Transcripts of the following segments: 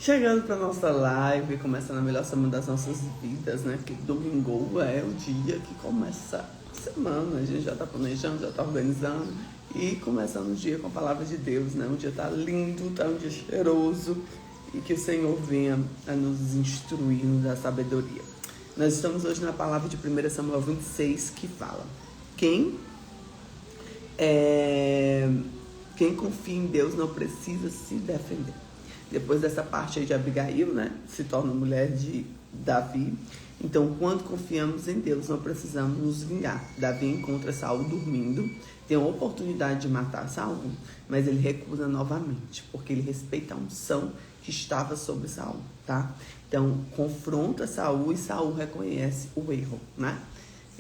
Chegando para nossa live, começando a melhor semana das nossas vidas, né? Que domingo é o dia que começa a semana. A gente já tá planejando, já tá organizando e começando o dia com a palavra de Deus, né? Um dia tá lindo, tá um dia cheiroso e que o Senhor venha a nos instruir, nos dar sabedoria. Nós estamos hoje na palavra de 1 Samuel 26 que fala: Quem confia em Deus não precisa se defender. Depois dessa parte aí de Abigail, né, se torna mulher de Davi. Então, quando confiamos em Deus, não precisamos nos vingar. Davi encontra Saul dormindo, tem a oportunidade de matar Saul, mas ele recusa novamente, porque ele respeita a unção que estava sobre Saul, tá? Então, confronta Saul e Saul reconhece o erro, né?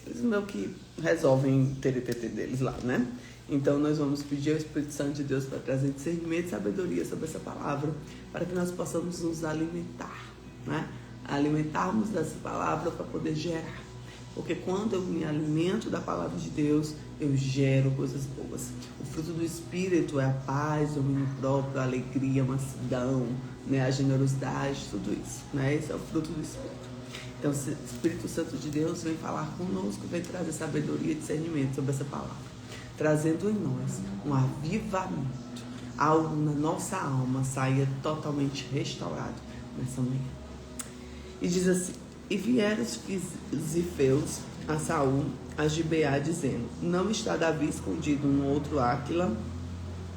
Eles meio que resolvem o TTT deles lá, né? Então, nós vamos pedir ao Espírito Santo de Deus para trazer discernimento e sabedoria sobre essa palavra, para que nós possamos nos alimentar, né? Alimentarmos dessa palavra para poder gerar. Porque quando eu me alimento da palavra de Deus, eu gero coisas boas. O fruto do Espírito é a paz, o domínio próprio, a alegria, a mansidão, né? A generosidade, tudo isso, né? Esse é o fruto do Espírito. Então, o Espírito Santo de Deus vem falar conosco, vem trazer sabedoria e discernimento sobre essa palavra, trazendo em nós um avivamento, algo na nossa alma saia totalmente restaurado nessa manhã. E diz assim: E vieram os zifeus a Saul a Gibeá, dizendo: Não está Davi escondido um outro Áquila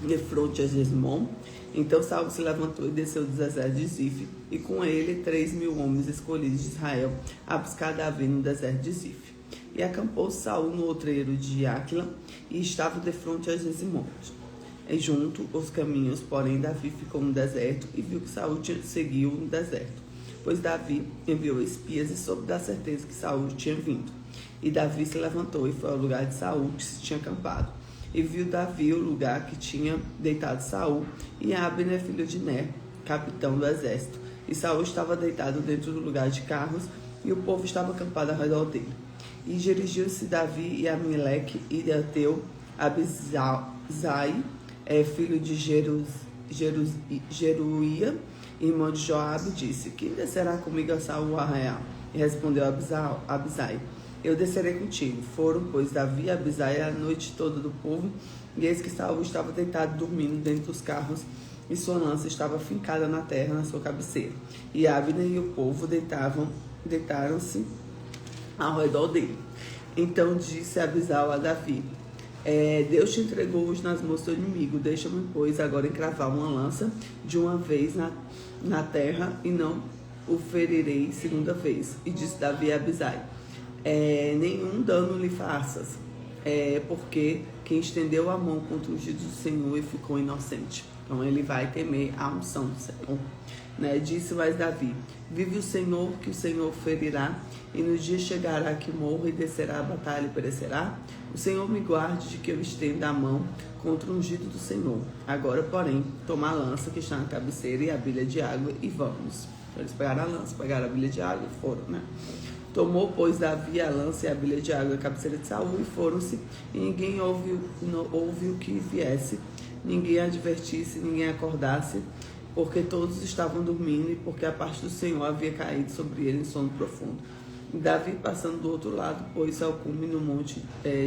de fronte a Jesmon? Então Saul se levantou e desceu do deserto de Zif, e com ele 3.000 homens escolhidos de Israel, a buscar Davi no deserto de Zif. E acampou Saul no outreiro de Áquila, e estava defronte a Jesmon. E junto os caminhos, porém Davi ficou no deserto, e viu que Saul seguiu no deserto. Pois Davi enviou espias e soube da certeza que Saul tinha vindo. E Davi se levantou e foi ao lugar de Saul, que se tinha acampado. E viu Davi o lugar que tinha deitado Saul, e Abner, filho de Ner, capitão do exército. E Saul estava deitado dentro do lugar de carros, e o povo estava acampado ao redor dele. E dirigiu-se Davi e Amaleque e Ateu, Abisai, filho de Jeruía, irmão de Joabe, disse: Quem descerá comigo a Saul arraial? E respondeu Abisai: Eu descerei contigo. Foram, pois, Davi e Abisai a noite toda do povo, e eis que Saul estava deitado dormindo dentro dos carros, e sua lança estava fincada na terra na sua cabeceira. E Abner e o povo deitaram-se ao redor dele. Então disse Abisai a Davi: Deus te entregou hoje nas mãos do teu inimigo. Deixa-me, pois, agora encravar uma lança de uma vez na terra, e não o ferirei segunda vez. E disse Davi a Abisai: nenhum dano lhe faças, porque quem estendeu a mão contra o ungido do Senhor e ficou inocente. Então ele vai temer a unção do Senhor, né? Disse mais Davi: Vive o Senhor, que o Senhor ferirá, e no dia chegará que morra e descerá a batalha e perecerá. O Senhor me guarde de que eu estenda a mão contra o ungido do Senhor. Agora, porém, toma a lança que está na cabeceira e a bilha de água, e vamos. Então, eles pegaram a lança, pegaram a bilha de água e foram, né? Tomou, pois, Davi a lança e a bilha de água da cabeceira de Saul, e foram-se, e ninguém ouviu que viesse, ninguém advertisse, ninguém acordasse, porque todos estavam dormindo, e porque a parte do Senhor havia caído sobre ele em sono profundo. E Davi, passando do outro lado, pôs-se ao cume no monte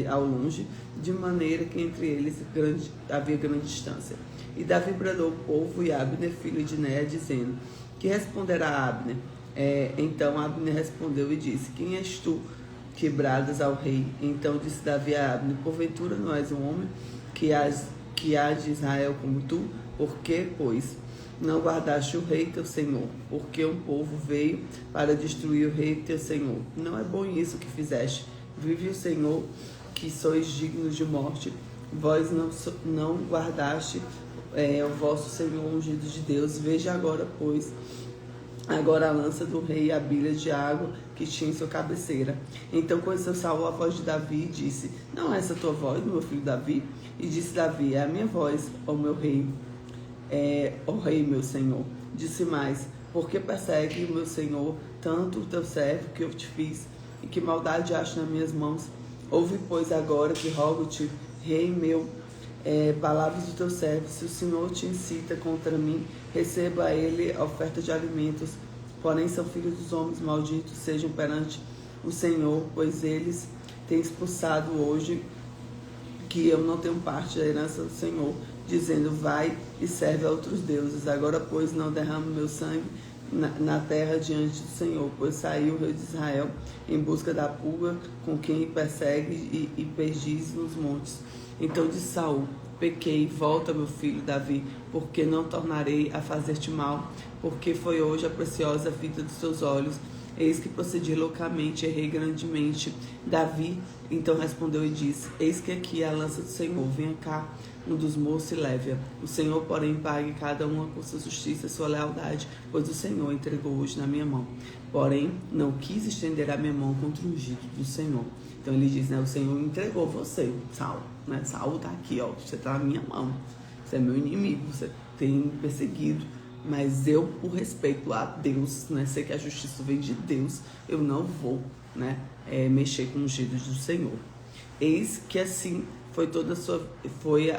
ao longe, de maneira que entre eles havia grande distância. E Davi bradou o povo e Abner, filho de Ner, dizendo: Que responderá Abner? Então Abner respondeu e disse: Quem és tu que bradas ao rei? Então disse Davi a Abner: Porventura não és um homem que há de Israel como tu? Por que, pois, não guardaste o rei teu senhor? Porque um povo veio para destruir o rei teu senhor. Não é bom isso que fizeste. Vive o Senhor, que sois dignos de morte. Vós não guardaste o vosso Senhor ungido de Deus. Veja agora, pois, agora a lança do rei e a bilha de água que tinha em sua cabeceira. Então conheceu Saul a voz de Davi e disse: Não é essa tua voz, meu filho Davi? E disse Davi: É a minha voz, ó meu rei. Ó rei, meu senhor. Disse mais: Por que persegue, meu senhor, tanto o teu servo que eu te fiz, e que maldade acho nas minhas mãos? Ouve, pois, agora que rogo-te, rei meu, palavras do teu servo. Se o Senhor te incita contra mim, receba ele a oferta de alimentos, porém são filhos dos homens malditos, sejam perante o Senhor, pois eles têm expulsado hoje que eu não tenho parte da herança do Senhor, dizendo, vai e serve a outros deuses. Agora, pois, não derramo meu sangue na terra diante do Senhor, pois saiu o rei de Israel em busca da pulga com quem persegue e perdiz nos montes. Então disse Saul, pequei, volta meu filho Davi, porque não tornarei a fazer-te mal, porque foi hoje a preciosa vida dos teus olhos. Eis que procedi loucamente, errei grandemente. Davi então respondeu e disse, eis que aqui é a lança do Senhor, venha cá um dos moços e leve-a. O Senhor, porém, pague cada uma com sua justiça e sua lealdade, pois o Senhor entregou hoje na minha mão. Porém, não quis estender a minha mão contra o ungido do Senhor. Então ele diz, né, o Senhor entregou você, Saul, né? Saul está aqui, ó, você está na minha mão, você é meu inimigo, você tem me perseguido, mas eu, por respeito a Deus, né, sei que a justiça vem de Deus, eu não vou, né, mexer com os ungidos do Senhor. Eis que assim foi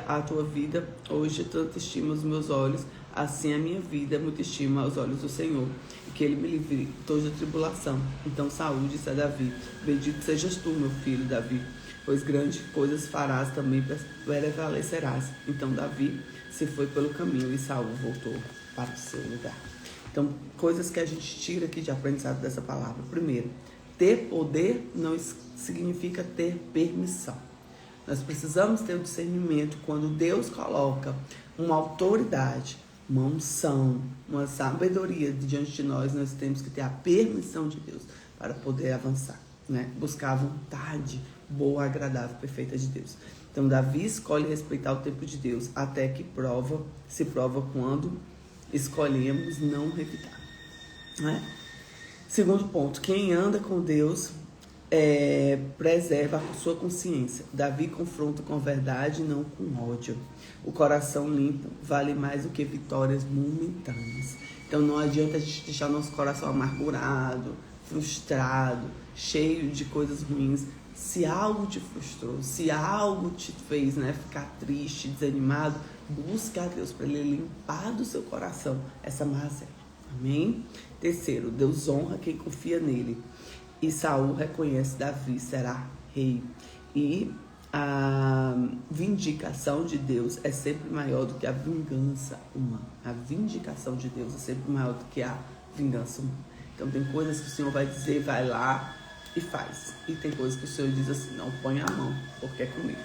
a tua vida, hoje tanto estima os meus olhos, assim a minha vida muito estima aos olhos do Senhor, e que ele me livre de toda tribulação. Então Saul disse a Davi, bendito sejas tu, meu filho Davi, pois grandes coisas farás, também prevalecerás. Então Davi se foi pelo caminho e Saul voltou para o seu lugar. Então, coisas que a gente tira aqui de aprendizado dessa palavra. Primeiro, ter poder não significa ter permissão. Nós precisamos ter o discernimento quando Deus coloca uma autoridade, uma unção, uma sabedoria diante de nós, nós temos que ter a permissão de Deus para poder avançar, né? Buscar a vontade boa, agradável, perfeita de Deus. Então, Davi escolhe respeitar o tempo de Deus até que se prova quando escolhemos não revidar, né? Segundo ponto, quem anda com Deus preserva a sua consciência. Davi confronta com verdade, não com ódio. O coração limpo vale mais do que vitórias momentâneas. Então não adianta a gente deixar nosso coração amargurado, frustrado, cheio de coisas ruins. Se algo te frustrou, se algo te fez, né, ficar triste, desanimado, busque a Deus para Ele limpar do seu coração essa mazela. Amém? Terceiro, Deus honra quem confia nele. E Saul reconhece Davi será rei. E a vindicação de Deus é sempre maior do que a vingança humana. A vindicação de Deus é sempre maior do que a vingança humana. Então tem coisas que o Senhor vai dizer, vai lá e faz. E tem coisas que o Senhor diz assim, não põe a mão, porque é comigo.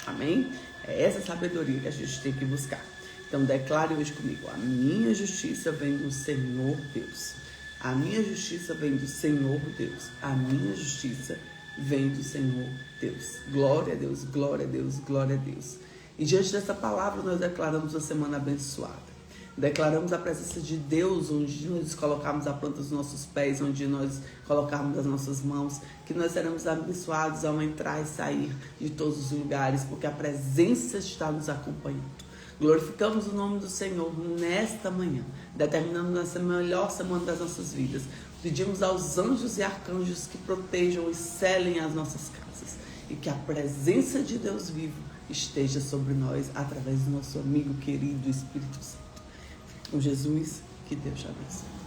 Amém? É essa sabedoria que a gente tem que buscar. Então declare hoje comigo, a minha justiça vem do Senhor Deus. A minha justiça vem do Senhor Deus. A minha justiça vem do Senhor Deus. Glória a Deus, glória a Deus, glória a Deus. E diante dessa palavra nós declaramos uma semana abençoada. Declaramos a presença de Deus onde nós colocarmos a planta dos nossos pés, onde nós colocarmos as nossas mãos, que nós seremos abençoados ao entrar e sair de todos os lugares, porque a presença está nos acompanhando. Glorificamos o nome do Senhor nesta manhã, determinando essa melhor semana das nossas vidas. Pedimos aos anjos e arcanjos que protejam e selem as nossas casas e que a presença de Deus vivo esteja sobre nós através do nosso amigo querido Espírito Santo. Com Jesus, que Deus te abençoe.